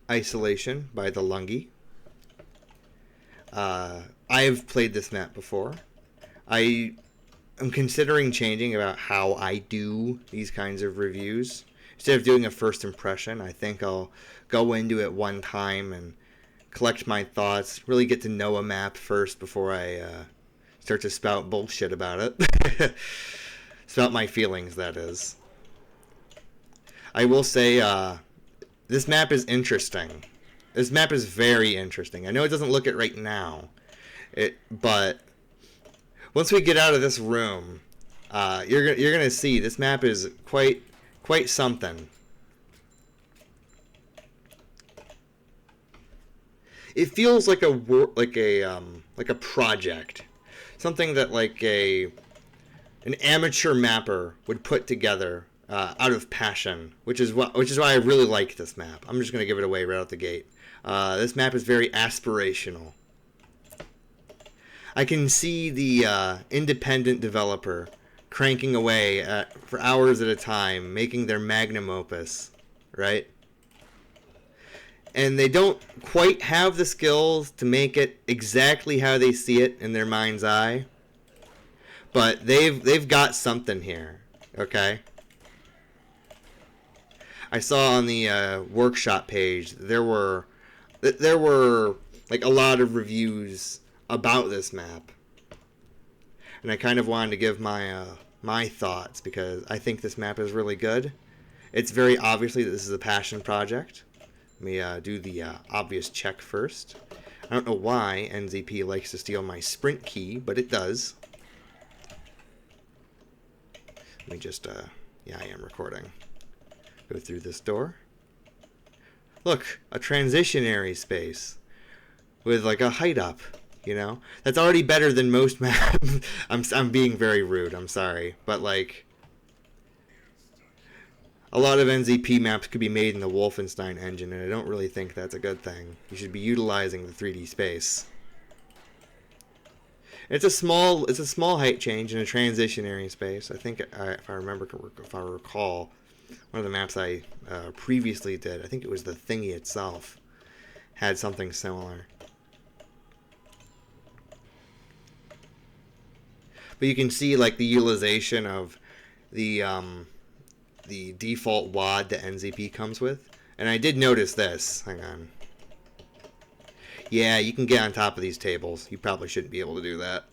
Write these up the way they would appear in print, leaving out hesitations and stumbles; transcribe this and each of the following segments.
Isolation by TheLungy. I've played this map before. I am considering changing about how I do these kinds of reviews. Instead of doing a first impression, I think I'll go into it one time and collect my thoughts, really get to know a map first before I start to spout bullshit about it. Spout my feelings, that is. I will say, this map is interesting. This map is very interesting. I know it doesn't look it right now, but once we get out of this room, you're gonna see this map is quite something. It feels like a project, something that like an amateur mapper would put together out of passion, which is why I really like this map. I'm just gonna give it away right out the gate. This map is very aspirational. I can see the independent developer cranking away for hours at a time, making their magnum opus, right? And they don't quite have the skills to make it exactly how they see it in their mind's eye, but they've got something here, okay? I saw on the workshop page there were like a lot of reviews about this map, and I kind of wanted to give my thoughts because I think this map is really good. It's very obviously that this is a passion project. Let me do the obvious check first. I don't know why NZP likes to steal my sprint key, but it does. Let me just yeah, I am recording. Go through this door. Look, a transitionary space with like a height up, you know? That's already better than most maps. I'm being very rude, I'm sorry. But like, a lot of NZP maps could be made in the Wolfenstein engine, and I don't really think that's a good thing. You should be utilizing the 3D space. It's a small height change in a transitionary space. I think if I recall, one of the maps I previously did, I think it was the thingy itself, had something similar. But you can see like the utilization of the default WAD that NZP comes with. And I did notice this. Hang on. Yeah, you can get on top of these tables. You probably shouldn't be able to do that.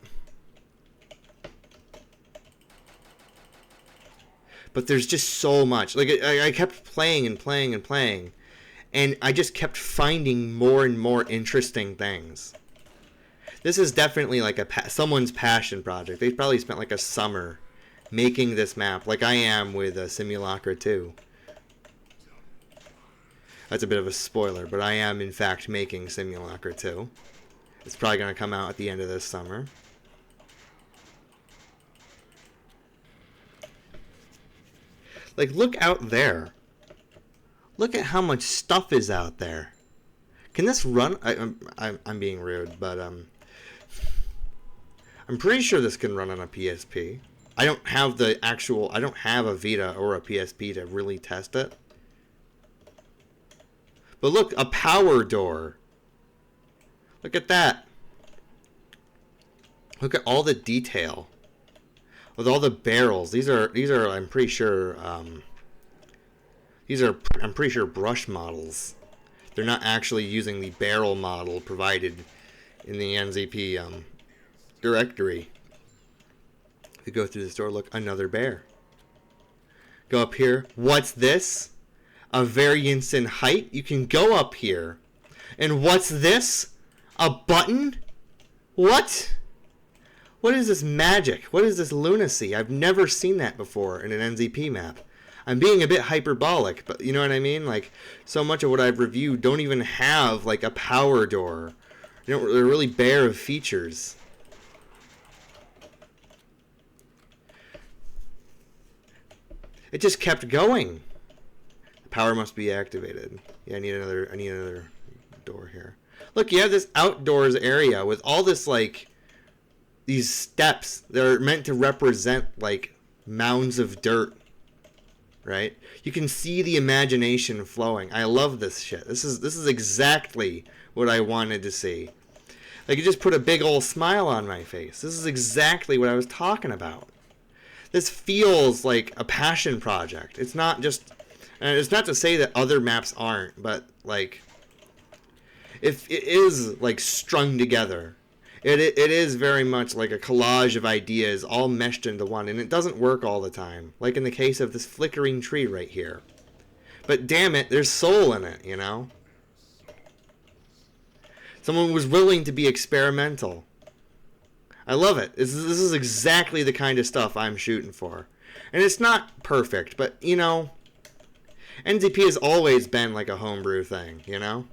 But there's just so much. Like, I kept playing and playing and playing, and I just kept finding more and more interesting things. This is definitely like someone's passion project. They probably spent like a summer making this map, like I am with Simulacra 2. That's a bit of a spoiler, but I am in fact making Simulacra 2. It's probably going to come out at the end of this summer. Like, look out there. Look at how much stuff is out there. Can this run? I'm being rude, but I'm pretty sure this can run on a PSP. I don't have a Vita or a PSP to really test it. But look, a power door. Look at that. Look at all the detail. With all the barrels. These are I'm pretty sure brush models. They're not actually using the barrel model provided in the NZP directory. If you go through this door, look, another bear. Go up here. What's this? A variance in height? You can go up here. And what's this? A button? What? What is this magic? What is this lunacy? I've never seen that before in an NZP map. I'm being a bit hyperbolic, but you know what I mean? Like, so much of what I've reviewed don't even have, like, a power door. They're really bare of features. It just kept going. The power must be activated. Yeah, I need another door here. Look, you have this outdoors area with all this, like, these steps that are meant to represent, like, mounds of dirt. right? You can see the imagination flowing. I love this shit. This is exactly what I wanted to see. Like, it just put a big old smile on my face. This is exactly what I was talking about. This feels like a passion project. It's not just, and it's not to say that other maps aren't, but like, if it is like strung together, it is very much like a collage of ideas all meshed into one, and it doesn't work all the time, like in the case of this flickering tree right here. But damn it, there's soul in it, you know? Someone was willing to be experimental. I love it. This is exactly the kind of stuff I'm shooting for. And it's not perfect, but, you know, NZP has always been like a homebrew thing, you know?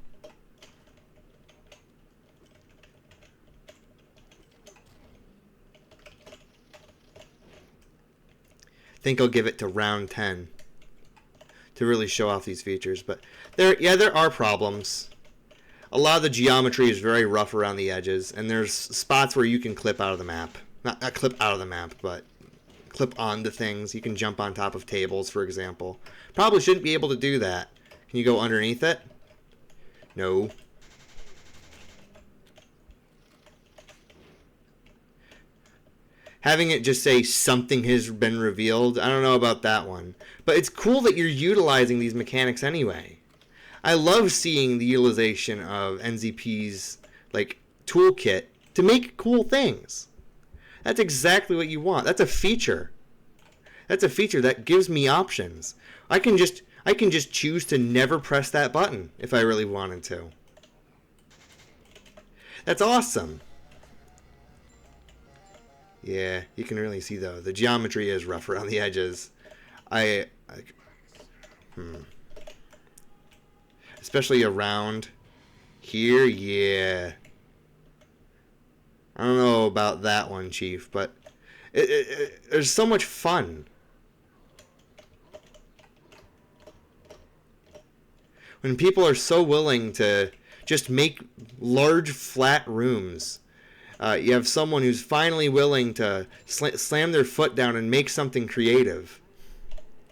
I think I'll give it to round 10 to really show off these features. But there are problems. A lot of the geometry is very rough around the edges, and there's spots where you can clip out of the map. Not clip out of the map, but clip onto things. You can jump on top of tables, for example. Probably shouldn't be able to do that. Can you go underneath it? No. Having it just say something has been revealed, I don't know about that one. But it's cool that you're utilizing these mechanics anyway. I love seeing the utilization of NZP's like toolkit to make cool things. That's exactly what you want. That's a feature. That's a feature that gives me options. I can just choose to never press that button if I really wanted to. That's awesome. Yeah, you can really see though, the geometry is rough around the edges. Especially around here, yeah. I don't know about that one, Chief, but there's so much fun. When people are so willing to just make large flat rooms, you have someone who's finally willing to slam their foot down and make something creative.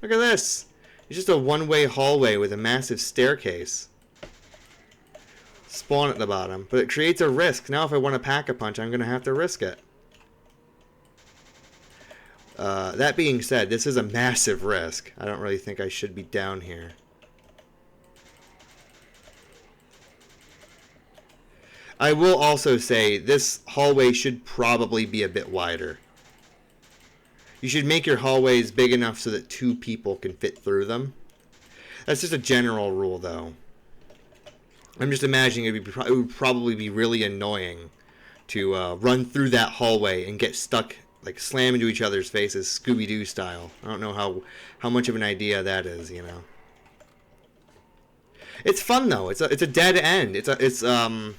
Look at this. It's just a one-way hallway with a massive staircase. Spawn at the bottom. But it creates a risk. Now if I want to pack a punch, I'm going to have to risk it. That being said, this is a massive risk. I don't really think I should be down here. I will also say this hallway should probably be a bit wider. You should make your hallways big enough so that 2 people can fit through them. That's just a general rule, though. I'm just imagining it would probably be really annoying to run through that hallway and get stuck, like slam into each other's faces, Scooby-Doo style. I don't know how much of an idea that is, you know. It's fun though. It's a dead end. It's a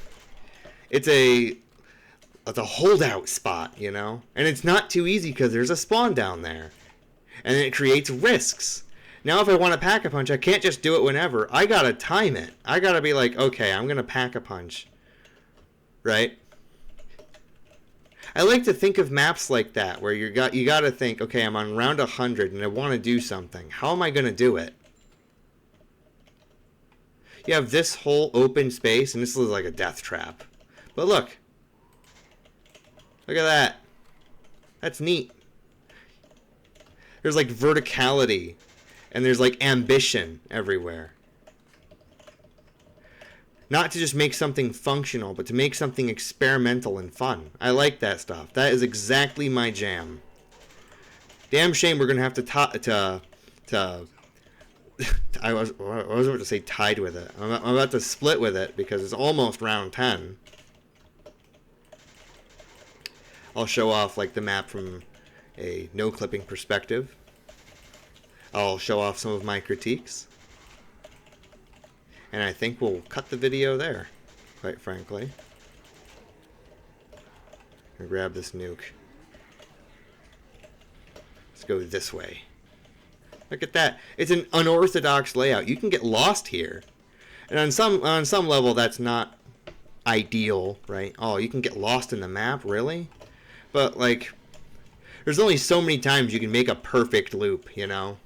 holdout spot, you know? And it's not too easy because there's a spawn down there. And it creates risks. Now if I want to pack a punch, I can't just do it whenever. I gotta time it. I gotta be like, okay, I'm gonna pack a punch. Right? I like to think of maps like that, where you gotta think, okay, I'm on round 100 and I want to do something. How am I gonna do it? You have this whole open space, and this is like a death trap. But look. Look at that. That's neat. There's like verticality. And there's like ambition everywhere. Not to just make something functional, but to make something experimental and fun. I like that stuff. That is exactly my jam. Damn shame we're going to have to I was about to say tied with it. I'm about to split with it because it's almost round 10. I'll show off like the map from a no clipping perspective. I'll show off some of my critiques. And I think we'll cut the video there, quite frankly. I'll grab this nuke. Let's go this way. Look at that. It's an unorthodox layout. You can get lost here. And on some level that's not ideal, right? Oh, you can get lost in the map, really? But like there's only so many times you can make a perfect loop, you know?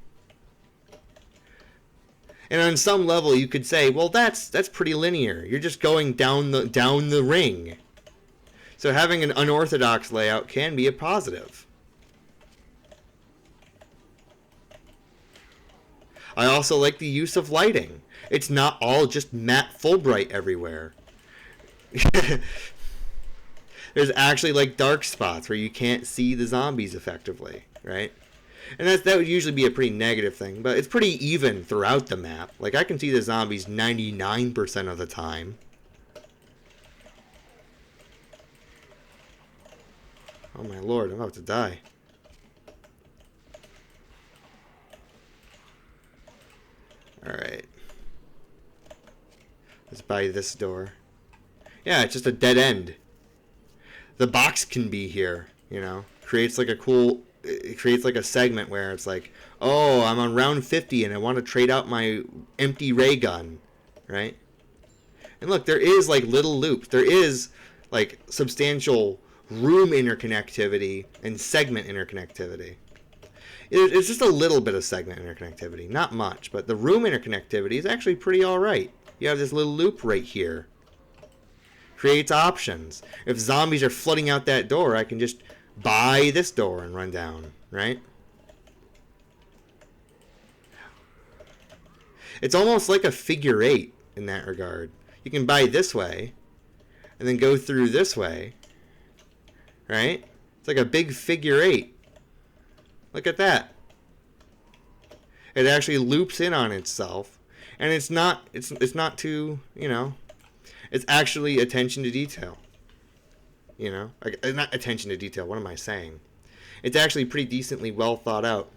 And on some level, you could say, well, that's pretty linear. You're just going down the ring. So having an unorthodox layout can be a positive. I also like the use of lighting. It's not all just matte Fulbright everywhere. There's actually like dark spots where you can't see the zombies effectively, right? And that would usually be a pretty negative thing, but it's pretty even throughout the map. Like, I can see the zombies 99% of the time. Oh my lord, I'm about to die. Alright. Let's buy this door. Yeah, it's just a dead end. The box can be here, you know? Creates like a cool... It creates like a segment where it's like, oh, I'm on round 50 and I want to trade out my empty ray gun, right? And look, there is like little loops. There is like substantial room interconnectivity and segment interconnectivity. It's just a little bit of segment interconnectivity, not much, but the room interconnectivity is actually pretty alright. You have this little loop right here. Creates options. If zombies are flooding out that door, I can just buy this door and run down, right? It's almost like a figure eight in that regard. You can buy this way and then go through this way, right? It's like a big figure eight. Look at that. It actually loops in on itself, and it's not too, you know, it's actually attention to detail. You know, not attention to detail. What am I saying? It's actually pretty decently well thought out.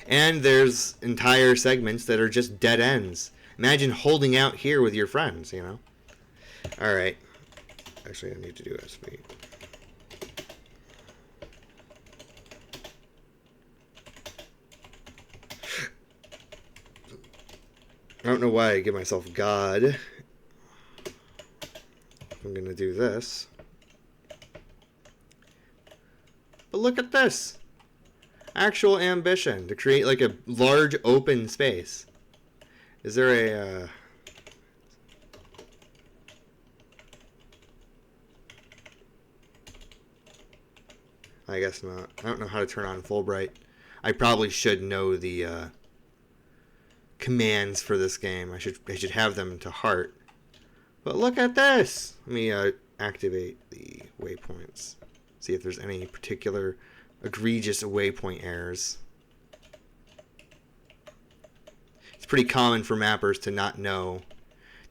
And there's entire segments that are just dead ends. Imagine holding out here with your friends, you know? Alright. Actually, I need to do SV. I don't know why I give myself God. I'm going to do this. But look at this. Actual ambition to create like a large open space. Is there a... I guess not. I don't know how to turn on Fulbright. I probably should know the commands for this game. I should have them to heart. But look at this! Let me activate the waypoints. See if there's any particular egregious waypoint errors. It's pretty common for mappers to not know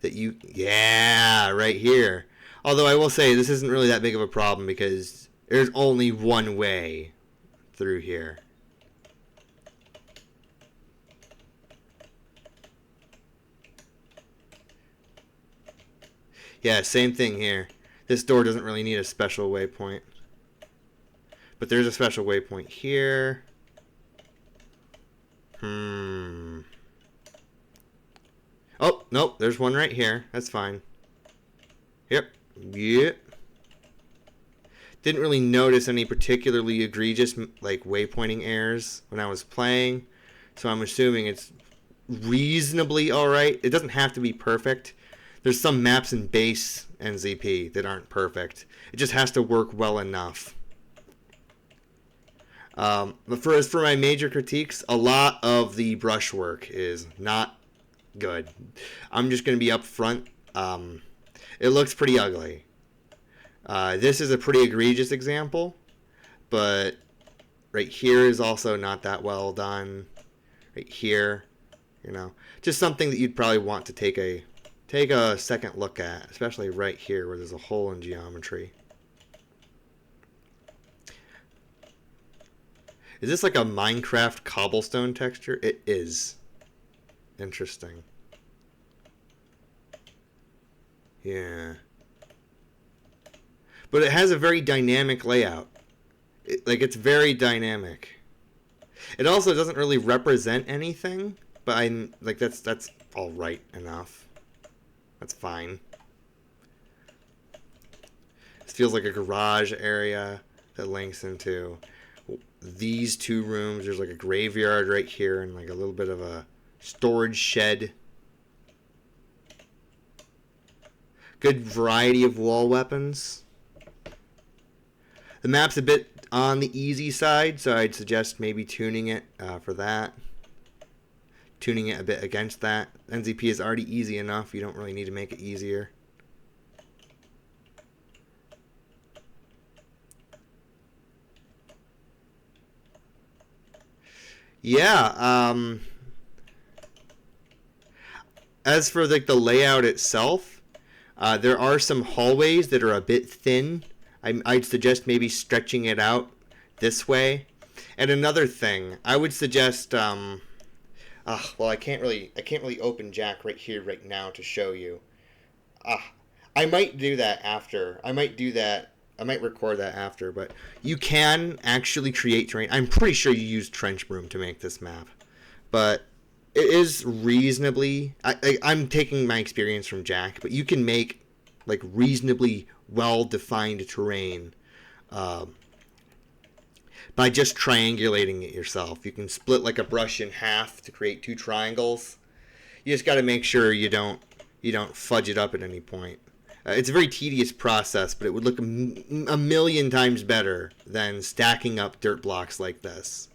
that you... Yeah, right here. Although I will say this isn't really that big of a problem because there's only one way through here. Yeah, same thing here. This door doesn't really need a special waypoint. But there's a special waypoint here. Oh, nope, there's one right here. That's fine. Yep. Didn't really notice any particularly egregious like waypointing errors when I was playing. So I'm assuming it's reasonably alright. It doesn't have to be perfect. There's some maps in base NZP that aren't perfect. It just has to work well enough. But for my major critiques, a lot of the brushwork is not good. I'm just going to be upfront. It looks pretty ugly. This is a pretty egregious example, but right here is also not that well done. Right here, you know, just something that you'd probably want to take a second look at, especially right here where there's a hole in geometry. Is this like a Minecraft cobblestone texture? It is. Interesting. Yeah. But it has a very dynamic layout. It's very dynamic. It also doesn't really represent anything, but that's all right enough. That's fine. This feels like a garage area that links into these two rooms. There's like a graveyard right here and like a little bit of a storage shed. Good variety of wall weapons. The map's a bit on the easy side, so I'd suggest maybe tuning it for that. Tuning it a bit against that. NZP is already easy enough. You don't really need to make it easier. Yeah. As for like the layout itself, there are some hallways that are a bit thin. I'd suggest maybe stretching it out this way. And another thing, I would suggest. Well, I can't really open Jack right here right now to show you. I might do that after. I might record that after, but you can actually create terrain. I'm pretty sure you used trench broom to make this map, but it is reasonably. I'm taking my experience from Jack, but you can make like reasonably well-defined terrain by just triangulating it yourself. You can split like a brush in half to create two triangles. You just got to make sure you don't fudge it up at any point. It's a very tedious process, but it would look a million times better than stacking up dirt blocks like this.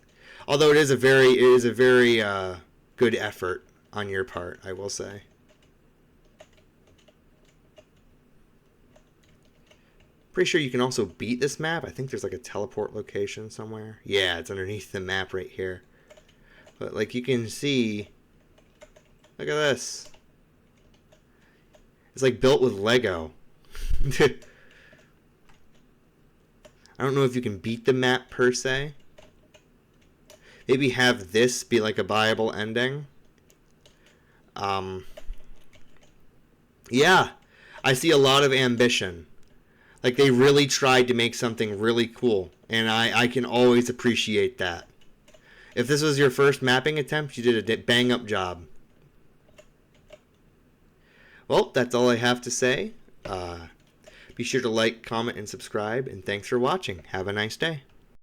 Although it is a very good effort on your part, I will say. Pretty sure you can also beat this map. I think there's like a teleport location somewhere. Yeah, it's underneath the map right here. But like you can see, look at this. It's like built with Lego. I don't know if you can beat the map per se. Maybe have this be like a viable ending. Yeah, I see a lot of ambition. Like they really tried to make something really cool, and I can always appreciate that. If this was your first mapping attempt, you did a bang up job. Well, that's all I have to say. Be sure to like, comment, and subscribe, and thanks for watching. Have a nice day.